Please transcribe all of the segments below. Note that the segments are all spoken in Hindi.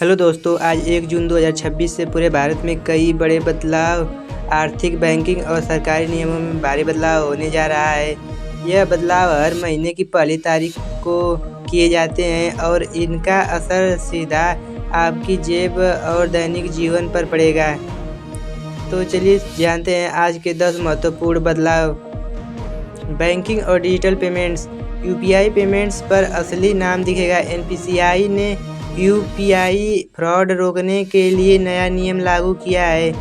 हेलो दोस्तों, आज 1 जून 2026 से पूरे भारत में कई बड़े बदलाव, आर्थिक, बैंकिंग और सरकारी नियमों में भारी बदलाव होने जा रहा है। यह बदलाव हर महीने की पहली तारीख को किए जाते हैं और इनका असर सीधा आपकी जेब और दैनिक जीवन पर पड़ेगा। तो चलिए जानते हैं आज के 10 महत्वपूर्ण बदलाव। बैंकिंग और डिजिटल पेमेंट्स। यूपीआई पेमेंट्स पर असली नाम दिखेगा। एनपीसीआई ने यूपीआई फ्रॉड रोकने के लिए नया नियम लागू किया है।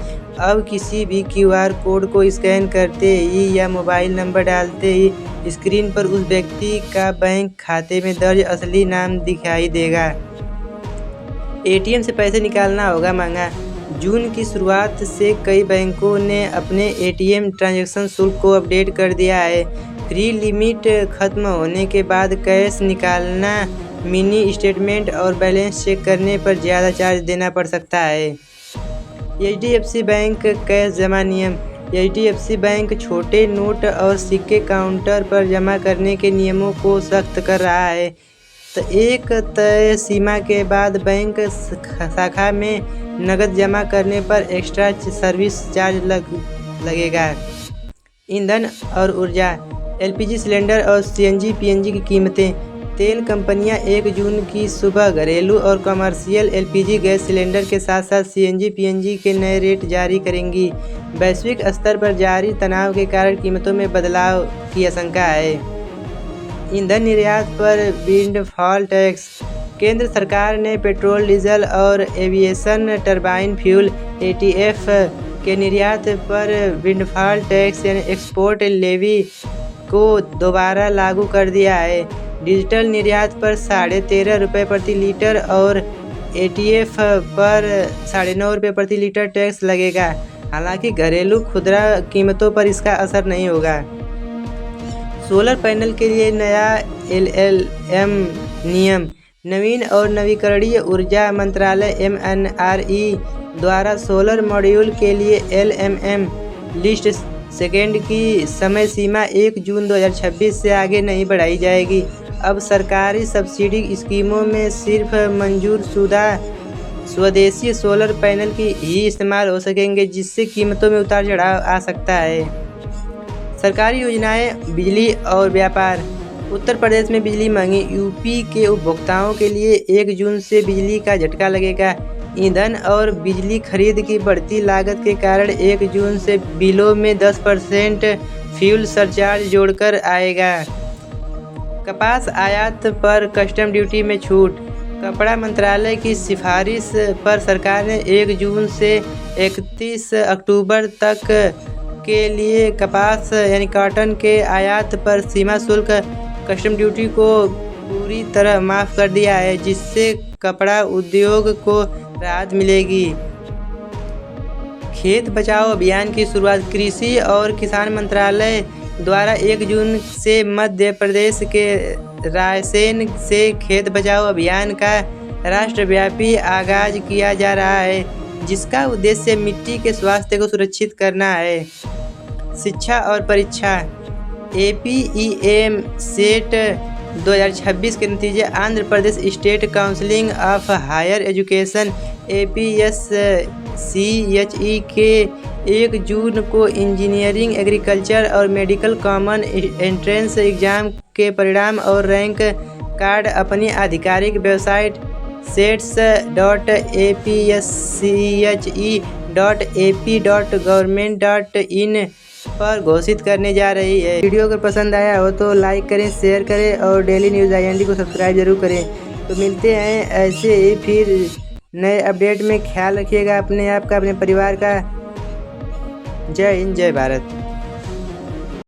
अब किसी भी क्यूआर कोड को स्कैन करते ही या मोबाइल नंबर डालते ही स्क्रीन पर उस व्यक्ति का बैंक खाते में दर्ज असली नाम दिखाई देगा। एटीएम से पैसे निकालना होगा महंगा। जून की शुरुआत से कई बैंकों ने अपने एटीएम ट्रांजैक्शन शुल्क को अपडेट कर दिया है। फ्री लिमिट खत्म होने के बाद कैश निकालना, मिनी स्टेटमेंट और बैलेंस चेक करने पर ज़्यादा चार्ज देना पड़ सकता है। एचडीएफसी बैंक कैश जमा नियम। एचडीएफसी बैंक छोटे नोट और सिक्के काउंटर पर जमा करने के नियमों को सख्त कर रहा है। तो एक तय सीमा के बाद बैंक शाखा में नकद जमा करने पर एक्स्ट्रा सर्विस चार्ज लगेगा। ईंधन और ऊर्जा। एलपीजी सिलेंडर और सीएनजी पीएनजी की कीमतें। तेल कंपनियां 1 जून की सुबह घरेलू और कमर्शियल एलपीजी गैस सिलेंडर के साथ साथ सीएनजी पीएनजी के नए रेट जारी करेंगी। वैश्विक स्तर पर जारी तनाव के कारण कीमतों में बदलाव की आशंका है। ईंधन निर्यात पर विंडफॉल टैक्स। केंद्र सरकार ने पेट्रोल, डीजल और एविएशन टरबाइन फ्यूल एटीएफ के निर्यात पर विंडफॉल टैक्स यानी एक्सपोर्ट लेवी को दोबारा लागू कर दिया है। डिजिटल निर्यात पर 13.5 रुपये प्रति लीटर और एटीएफ पर 9.5 रुपये प्रति लीटर टैक्स लगेगा। हालांकि घरेलू खुदरा कीमतों पर इसका असर नहीं होगा। सोलर पैनल के लिए नया एलएलएम नियम। नवीन और नवीकरणीय ऊर्जा मंत्रालय एमएनआरई द्वारा सोलर मॉड्यूल के लिए एलएमएम लिस्ट सेकेंड की समय सीमा 1 जून 2026 से आगे नहीं बढ़ाई जाएगी। अब सरकारी सब्सिडी स्कीमों में सिर्फ मंजूरशुदा स्वदेशी सोलर पैनल की ही इस्तेमाल हो सकेंगे, जिससे कीमतों में उतार चढ़ाव आ सकता है। सरकारी योजनाएं, बिजली और व्यापार। उत्तर प्रदेश में बिजली महंगी। यूपी के उपभोक्ताओं के लिए 1 जून से बिजली का झटका लगेगा। ईंधन और बिजली खरीद की बढ़ती लागत के कारण 1 जून से बिलों में 10% फ्यूल सरचार्ज जोड़कर आएगा। कपास आयात पर कस्टम ड्यूटी में छूट। कपड़ा मंत्रालय की सिफारिश पर सरकार ने 1 जून से 31 अक्टूबर तक के लिए कपास यानी कॉटन के आयात पर सीमा शुल्क कस्टम ड्यूटी को पूरी तरह माफ़ कर दिया है, जिससे कपड़ा उद्योग को राहत मिलेगी। खेत बचाओ अभियान की शुरुआत। कृषि और किसान मंत्रालय द्वारा 1 जून से मध्य प्रदेश के रायसेन से खेत बचाओ अभियान का राष्ट्रव्यापी आगाज किया जा रहा है, जिसका उद्देश्य मिट्टी के स्वास्थ्य को सुरक्षित करना है। शिक्षा और परीक्षा। एपीईएम सेट 2026 के नतीजे। Andhra Pradesh state counselling of higher education APSCHE के 1 जून को इंजीनियरिंग, एग्रीकल्चर और मेडिकल कॉमन एंट्रेंस एग्जाम के परिणाम और रैंक कार्ड अपनी आधिकारिक वेबसाइट sets.apsche.ap.government.in पर घोषित करने जा रही है। वीडियो अगर पसंद आया हो तो लाइक करें, शेयर करें और डेली न्यूज़ IND को सब्सक्राइब जरूर करें। तो मिलते हैं ऐसे ही फिर नए अपडेट में। ख्याल रखिएगा अपने आप का, अपने परिवार का। जय हिंद, जय भारत।